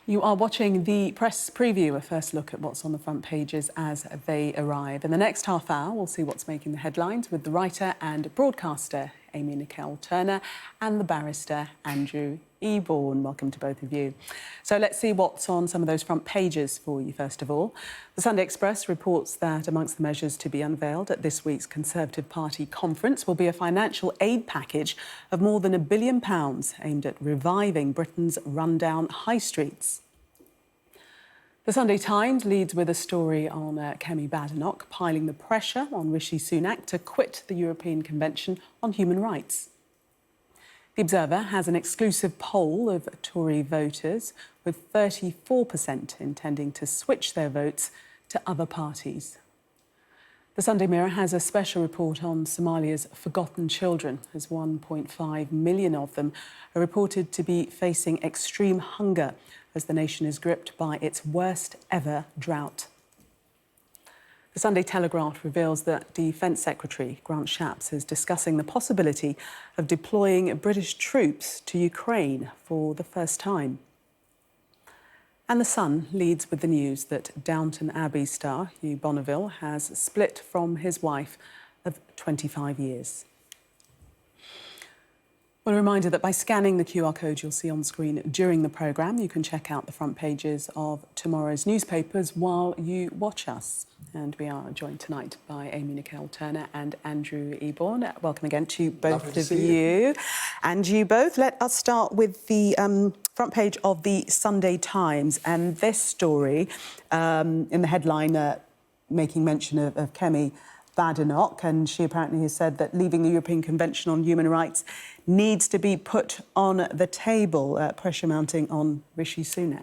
You are watching the press preview, a first look at what's on the front pages as they arrive. In the next half hour, we'll see what's making the headlines with the writer and broadcaster Amy Nickell-Turner and the barrister Andrew Eborn. Welcome to both of you. So let's see what's on some of those front pages for you, first of all. The Sunday Express reports that amongst the measures to be unveiled at this week's Conservative Party conference will be a financial aid package of more than £1 billion aimed at reviving Britain's rundown high streets. The Sunday Times leads with a story on Kemi Badenoch piling the pressure on Rishi Sunak to quit the European Convention on Human Rights. The Observer has an exclusive poll of Tory voters, with 34% intending to switch their votes to other parties. The Sunday Mirror has a special report on Somalia's forgotten children, as 1.5 million of them are reported to be facing extreme hunger as the nation is gripped by its worst ever drought. The Sunday Telegraph reveals that Defence Secretary Grant Shapps is discussing the possibility of deploying British troops to Ukraine for the first time. And The Sun leads with the news that Downton Abbey star Hugh Bonneville has split from his wife of 25 years. Well, a reminder that by scanning the QR code you'll see on screen during the programme, you can check out the front pages of tomorrow's newspapers while you watch us. And we are joined tonight by Amy Nickell-Turner and Andrew Eborn. Welcome again to both of you. And you both. Let us start with the front page of the Sunday Times. And this story, in the headline, making mention of Kemi Badenoch, and she apparently has said that leaving the European Convention on Human Rights needs to be put on the table, pressure mounting on Rishi Sunak.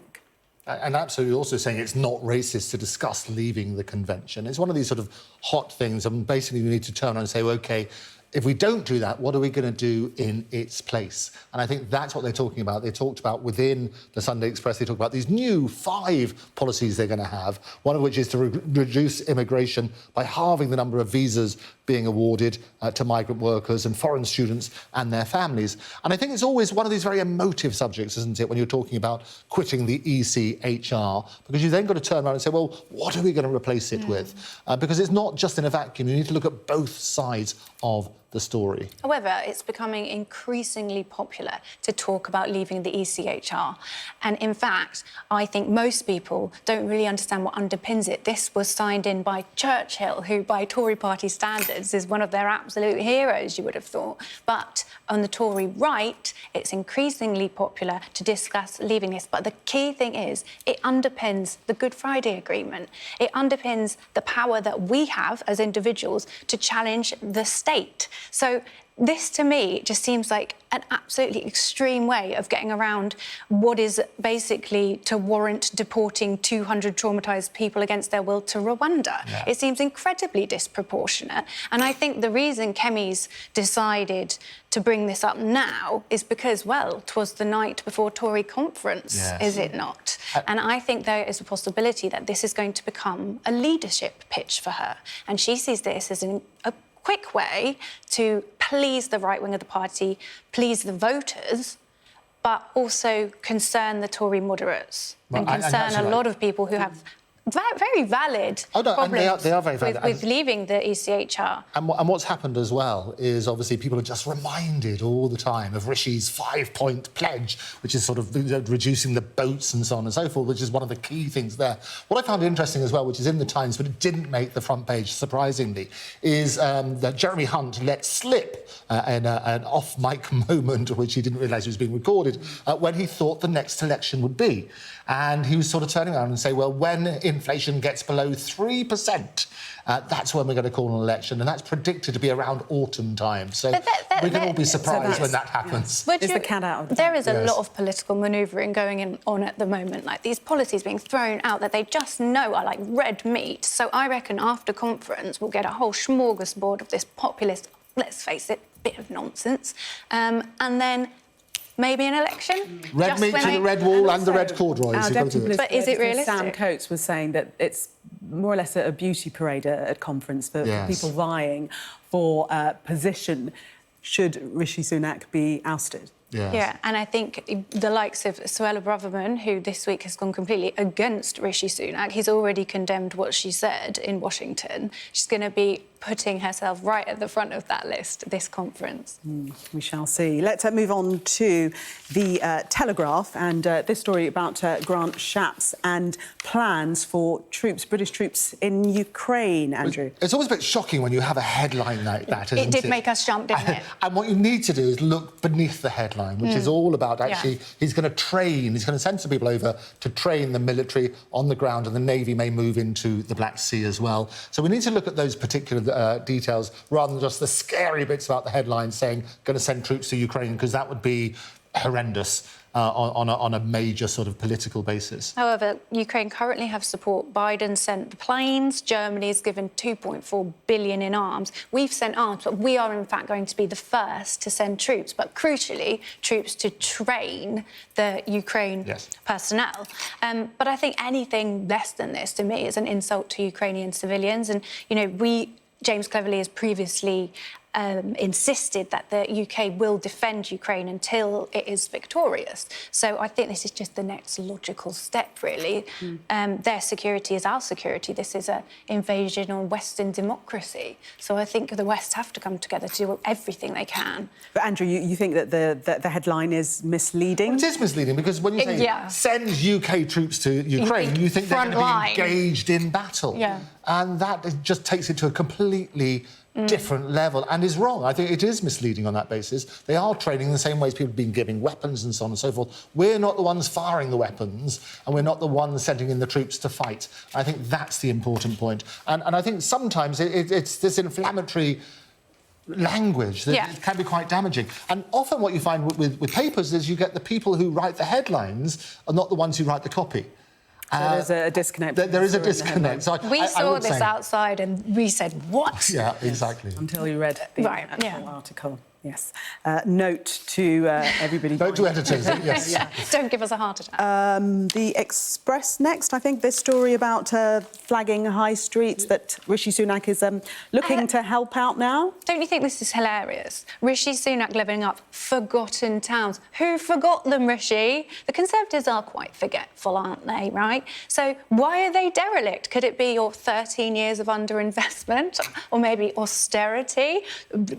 And absolutely also saying it's not racist to discuss leaving the convention. It's one of these sort of hot things, and basically we need to turn around and say, well, OK, if we don't do that, what are we going to do in its place? And I think that's what they're talking about. They talked about within the Sunday Express, they talk about these new 5 policies they're going to have, one of which is to reduce immigration by halving the number of visas being awarded to migrant workers and foreign students and their families. And I think it's always one of these very emotive subjects, isn't it, when you're talking about quitting the ECHR, because you then got to turn around and say, well, what are we going to replace it with? Because it's not just in a vacuum. You need to look at both sides of the story. However, it's becoming increasingly popular to talk about leaving the ECHR. And in fact, I think most people don't really understand what underpins it. This was signed in by Churchill, who by Tory party standards is one of their absolute heroes, you would have thought. But on the Tory right, it's increasingly popular to discuss leaving this. But the key thing is it underpins the Good Friday Agreement. It underpins the power that we have as individuals to challenge the state. So this, to me, just seems like an absolutely extreme way of getting around what is basically to warrant deporting 200 traumatised people against their will to Rwanda. Yeah. It seems incredibly disproportionate. And I think the reason Kemi's decided to bring this up now is because, well, 'twas the night before Tory conference, yes. Is it not? And I think there is a possibility that this is going to become a leadership pitch for her. And she sees this as a quick way to please the right wing of the party, please the voters, but also concern the Tory moderates and concern a lot of people who have very valid problems they are very valid. with leaving the ECHR. And what's happened as well is obviously people are just reminded all the time of Rishi's 5-point pledge, which is sort of reducing the boats and so on and so forth, which is one of the key things there. What I found interesting as well, which is in the Times, but it didn't make the front page, surprisingly, is that Jeremy Hunt let slip in an off-mic moment, which he didn't realise was being recorded, when he thought the next election would be. And he was sort of turning around and saying, well, when inflation gets below 3%, that's when we're going to call an election, and that's predicted to be around autumn time. So we can all be surprised when that happens. Is the cat out of the bag? There is a lot of political manoeuvring going on at the moment, like these policies being thrown out that they just know are like red meat. So I reckon after conference we'll get a whole smorgasbord of this populist, let's face it, bit of nonsense, and then maybe an election. Red meat to the red wall and the red corduroys. But is it realistic? Sam Coates was saying that it's more or less a beauty parade at conference for people vying for position should Rishi Sunak be ousted. Yes. Yeah, and I think the likes of Suella Braverman, who this week has gone completely against Rishi Sunak, he's already condemned what she said in Washington. She's going to be putting herself right at the front of that list this conference. We shall see. Let's move on to the Telegraph and this story about Grant Shapps and plans for British troops in Ukraine, Andrew. It's always a bit shocking when you have a headline like that, isn't it? It did make us jump, didn't it? And what you need to do is look beneath the headline, which is all about actually, he's going to send some people over to train the military on the ground, and the Navy may move into the Black Sea as well. So we need to look at those particular details rather than just the scary bits about the headline saying going to send troops to Ukraine, because that would be horrendous on a major sort of political basis. However, Ukraine currently have support. Biden sent the planes. Germany's given $2.4 billion in arms. We've sent arms, but we are in fact going to be the first to send troops, but crucially, troops to train the Ukraine personnel. But I think anything less than this, to me, is an insult to Ukrainian civilians. And, you know, James Cleverly has previously insisted that the UK will defend Ukraine until it is victorious. So I think this is just the next logical step, really. Their security is our security. This is an invasion on Western democracy. So I think the West have to come together to do everything they can. But Andrew, you think that the headline is misleading? Well, it is misleading because when you say send UK troops to Ukraine, you think they're going to be engaged in battle. Yeah. And that just takes it to a completely different level and is wrong. I think it is misleading on that basis. They are training in the same ways people have been giving weapons and so on and so forth. We're not the ones firing the weapons, and we're not the ones sending in the troops to fight. I think that's the important point. And I think sometimes it's this inflammatory language that can be quite damaging. And often what you find with papers is you get the people who write the headlines are not the ones who write the copy. So there's a disconnect. There is a disconnect. So we saw this outside and we said, what? Yeah, exactly. Until you read the actual article. Yes. Note to everybody. Note to editors, yes. Don't give us a heart attack. The Express next, I think, this story about flagging high streets that Rishi Sunak is looking to help out now. Don't you think this is hilarious? Rishi Sunak living up forgotten towns. Who forgot them, Rishi? The Conservatives are quite forgetful, aren't they, right? So why are they derelict? Could it be your 13 years of underinvestment or maybe austerity,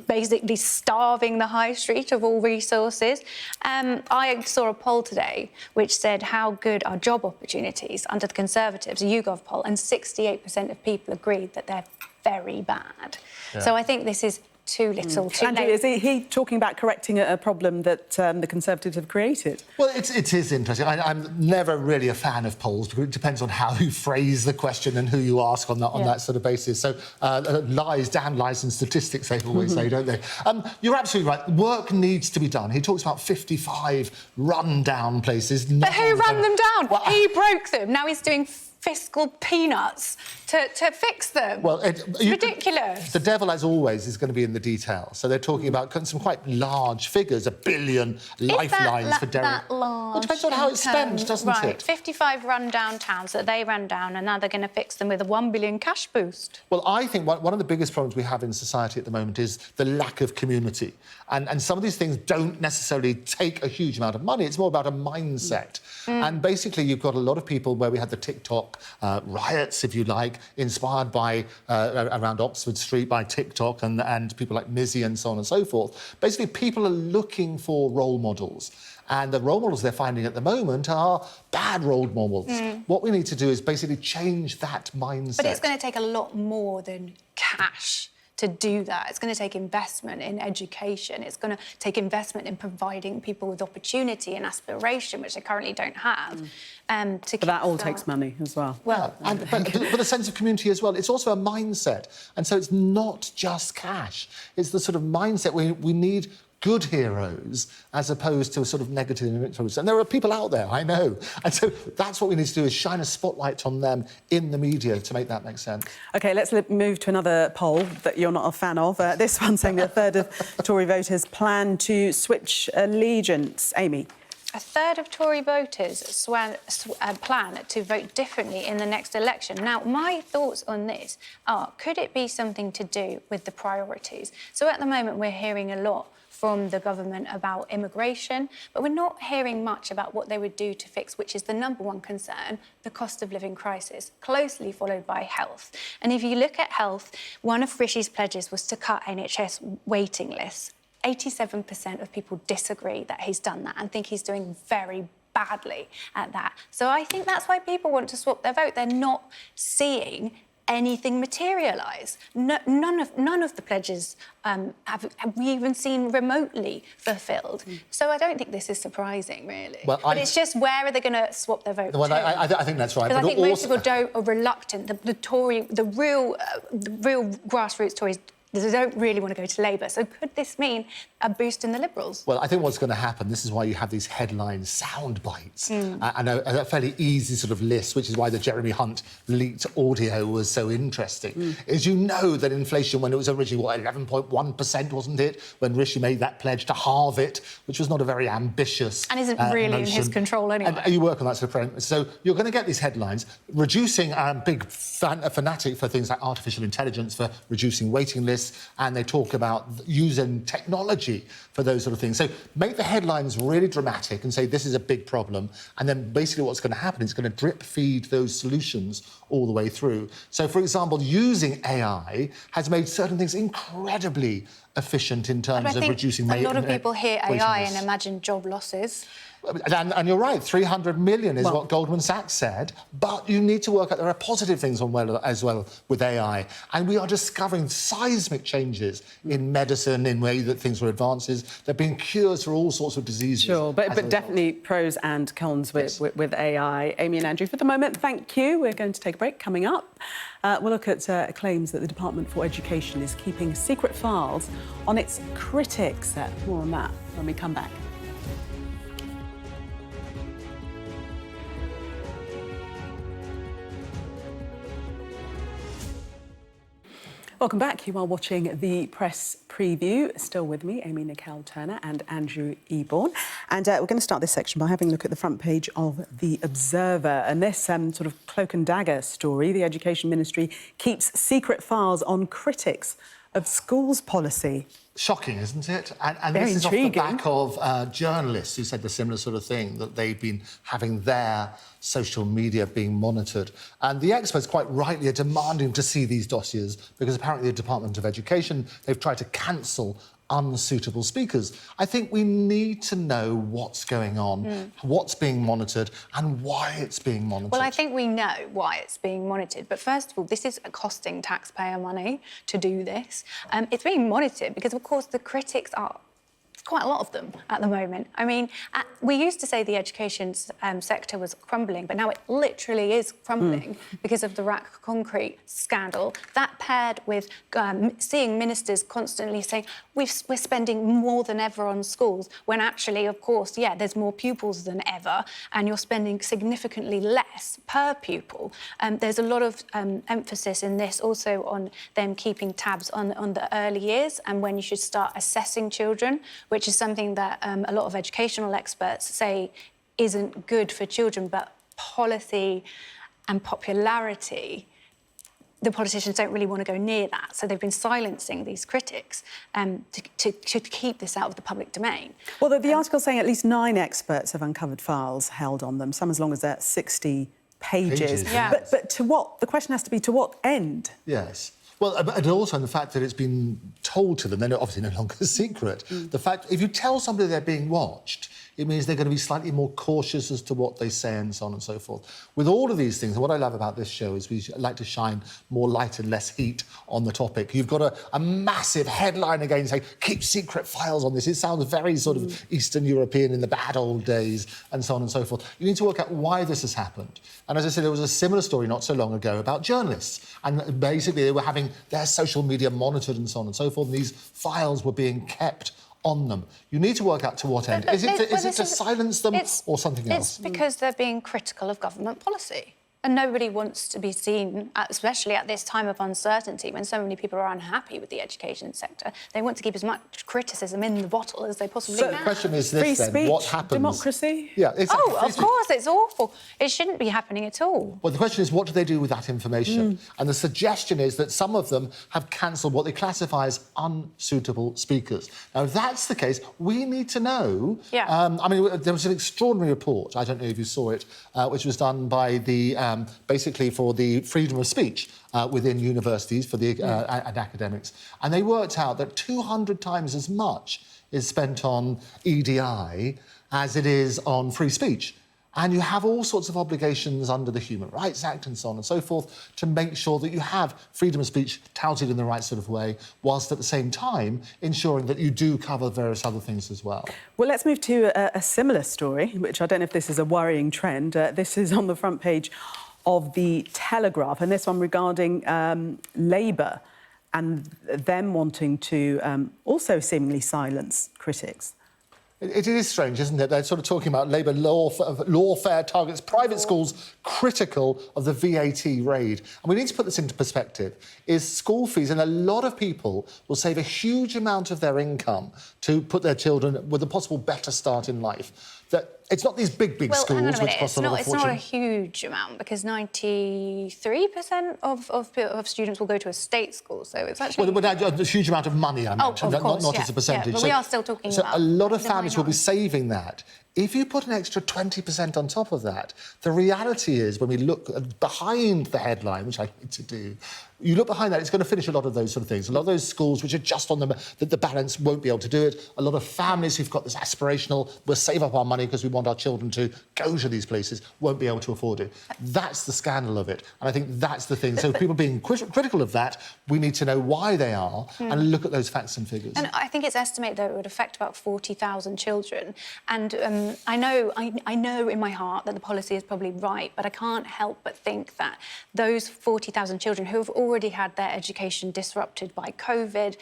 basically starving the high street of all resources? I saw a poll today which said how good are job opportunities under the Conservatives, a YouGov poll, and 68% of people agreed that they're very bad. So I think this is too little, too Andrew, late. is he talking about correcting a problem that the Conservatives have created? Well, it is interesting. I'm never really a fan of polls because it depends on how you phrase the question and who you ask on that sort of basis. So damn lies and statistics, they always say, don't they? You're absolutely right. Work needs to be done. He talks about 55 run-down places. But who ran them down? Well, he broke them. Now he's doing fiscal peanuts to fix them. Well, it's ridiculous. The devil, as always, is going to be in the detail. So they're talking about some quite large figures, $1 billion lifelines for derelict. That large? Well, it depends on how it's spent, doesn't it? 55 run-down towns that they ran down, and now they're going to fix them with a $1 billion cash boost. Well, I think one of the biggest problems we have in society at the moment is the lack of community. And some of these things don't necessarily take a huge amount of money. It's more about a mindset. And basically, you've got a lot of people where we had the TikTok riots, if you like, inspired by around Oxford Street by TikTok and people like Mizzy and so on and so forth. Basically, people are looking for role models. And the role models they're finding at the moment are bad role models. What we need to do is basically change that mindset. But it's going to take a lot more than cash to do that. It's going to take investment in education. It's going to take investment in providing people with opportunity and aspiration, which they currently don't have. But that all takes money as well. Well, but a sense of community as well. It's also a mindset. And so it's not just cash. It's the sort of mindset we need good heroes as opposed to a sort of negative heroes. And there are people out there, I know. And so that's what we need to do, is shine a spotlight on them in the media to make that make sense. OK, let's move to another poll that you're not a fan of. This one saying that a third of Tory voters plan to switch allegiance. Amy? A third of Tory voters plan to vote differently in the next election. Now, my thoughts on this are, could it be something to do with the priorities? So at the moment, we're hearing a lot from the government about immigration, but we're not hearing much about what they would do to fix, which is the number one concern, the cost of living crisis, closely followed by health. And if you look at health, one of Rishi's pledges was to cut NHS waiting lists. 87% of people disagree that he's done that and think he's doing very badly at that. So I think that's why people want to swap their vote. They're not seeing anything materialise. None of the pledges have we even seen remotely fulfilled. So I don't think this is surprising, really. Well, but it's just, where are they going to swap their vote to? I think that's right. Because I think most people are reluctant. The real grassroots Tories, they don't really want to go to Labour. So could this mean a boost in the Liberals? Well, I think what's going to happen, this is why you have these headline sound bites and a fairly easy sort of list, which is why the Jeremy Hunt leaked audio was so interesting, is you know that inflation, when it was originally, 11.1%, wasn't it? When Rishi made that pledge to halve it, which was not a very ambitious and isn't really in his control anyway. And you work on that sort of premise. So you're going to get these headlines, reducing, big fanatic for things like artificial intelligence, for reducing waiting lists, and they talk about using technology for those sort of things. So make the headlines really dramatic and say this is a big problem, and then basically what's going to happen is going to drip feed those solutions all the way through. So, for example, using AI has made certain things incredibly efficient in terms of reducing... A lot of people hear AI and imagine job losses. And you're right, 300 million is what Goldman Sachs said, but you need to work out there are positive things as well with AI. And we are discovering seismic changes in medicine, in way that things are advances. There have been cures for all sorts of diseases. Sure, but definitely pros and cons with AI. Amy and Andrew, for the moment, thank you. We're going to take a break. Coming up, we'll look at claims that the Department for Education is keeping secret files on its critics. More on that when we come back. Welcome back. You are watching the press preview. Still with me, Amy Nickell-Turner and Andrew Eborn. And we're going to start this section by having a look at the front page of The Observer. And this sort of cloak and dagger story, the Education Ministry keeps secret files on critics of schools policy. Shocking, isn't it? And Very this is intriguing. off the back of journalists who said the similar sort of thing, that they've been having their social media being monitored. And the experts quite rightly are demanding to see these dossiers because apparently the Department of Education, they've tried to cancel unsuitable speakers. I think we need to know what's going on, what's being monitored and why it's being monitored. Well, I think we know why it's being monitored. But first of all, this is costing taxpayer money to do this. It's being monitored because, of course, the critics are... quite a lot of them at the moment. I mean, we used to say the education sector was crumbling, but now it literally is crumbling because of the rack concrete scandal. That paired with seeing ministers constantly saying, we're spending more than ever on schools, when actually, of course, yeah, there's more pupils than ever, and you're spending significantly less per pupil. There's a lot of emphasis in this also on them keeping tabs on the early years and when you should start assessing children, which is something that a lot of educational experts say isn't good for children, but policy and popularity, the politicians don't really want to go near that. So they've been silencing these critics to keep this out of the public domain. Well, the article's saying at least 9 experts have uncovered files held on them, some as long as they're 60 pages. Yeah. But to what? The question has to be, to what end? Yes. Well, and also in the fact that it's been told to them, they're obviously no longer a secret. The fact, if you tell somebody they're being watched, it means they're going to be slightly more cautious as to what they say and so on and so forth. With all of these things, and what I love about this show is we like to shine more light and less heat on the topic. You've got a massive headline again saying, keep secret files on this. It sounds very sort of Eastern European in the bad old days and so on and so forth. You need to work out why this has happened. And as I said, there was a similar story not so long ago about journalists. And basically they were having their social media monitored and so on and so forth. And these files were being kept on them. You need to work out to what end. Is it to silence them or something else? It's because they're being critical of government policy. And nobody wants to be seen, especially at this time of uncertainty, when so many people are unhappy with the education sector. They want to keep as much criticism in the bottle as they possibly So can. the question is Free this, then, speech, what happens... democracy? Yeah, exactly. Oh, of course, it's awful. It shouldn't be happening at all. Well, the question is, what do they do with that information? And the suggestion is that some of them have cancelled what they classify as unsuitable speakers. Now, if that's the case, we need to know... Yeah. I mean, there was an extraordinary report, I don't know if you saw it, which was done by the, basically for the freedom of speech within universities for the and academics. And they worked out that 200 times as much is spent on EDI as it is on free speech. And you have all sorts of obligations under the Human Rights Act and so on and so forth to make sure that you have freedom of speech touted in the right sort of way, whilst at the same time ensuring that you do cover various other things as well. Well, let's move to a similar story, which I don't know if this is a worrying trend. This is on the front page of the Telegraph, and this one regarding Labour and them wanting to also seemingly silence critics. It is strange, isn't it? They're sort of talking about Labour lawfare targets private schools critical of the VAT raid. And we need to put this into perspective, is school fees, and a lot of people will save a huge amount of their income to put their children with a possible better start in life. That it's not these big schools which cost a lot of fortune. It's not a huge amount, because 93% of students will go to a state school, so it's actually... Well, a huge amount of money, I mentioned, of course, not as a percentage. Yeah, but we are still talking so about... a lot of families will be saving that. If you put an extra 20% on top of that, the reality is, when we look behind the headline, which I hate to do, you look behind that, it's going to finish a lot of those sort of things. A lot of those schools which are just on the balance won't be able to do it. A lot of families who've got this aspirational, we'll save up our money because we want our children to go to these places, won't be able to afford it. That's the scandal of it. And I think that's the thing. So people being critical of that, we need to know why they are and look at those facts and figures. And I think it's estimated that it would affect about 40,000 children. And I know in my heart that the policy is probably right, but I can't help but think that those 40,000 children who have already had their education disrupted by COVID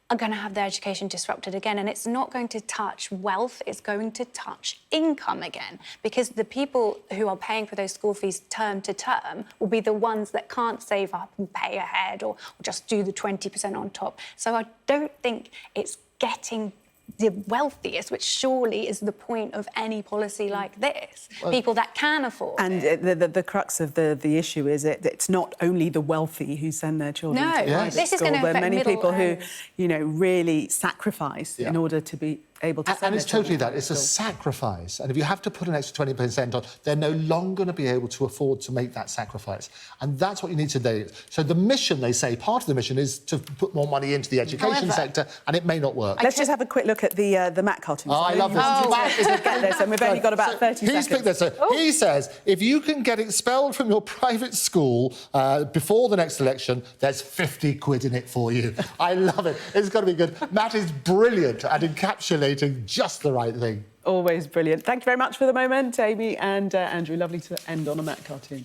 are going to have their education disrupted again. And it's not going to touch wealth, it's going to touch income again, because the people who are paying for those school fees term to term will be the ones that can't save up and pay ahead or just do the 20% on top. So I don't think it's getting the wealthiest, which surely is the point of any policy like this. People that can afford and it. The crux of the issue is it's not only the wealthy who send their children to private this is school. going to There are affect many people who, earners. you know, really sacrifice in order to be able to send And their it's totally children that. It's a to school. sacrifice. And if you have to put an extra 20% on, they're no longer going to be able to afford to make that sacrifice. And that's what you need to do. So the mission, they say, part of the mission is to put more money into the education sector, and it may not work. Let's just have a quick look at the Matt cartoons. Oh, I love this. Matt is Get this, and we've only got about 30 seconds. He's picked this. So he says, if you can get expelled from your private school before the next election, there's 50 quid in it for you. I love it. It's got to be good. Matt is brilliant at encapsulating just the right thing. Always brilliant. Thank you very much for the moment, Amy and Andrew. Lovely to end on a Matt cartoon.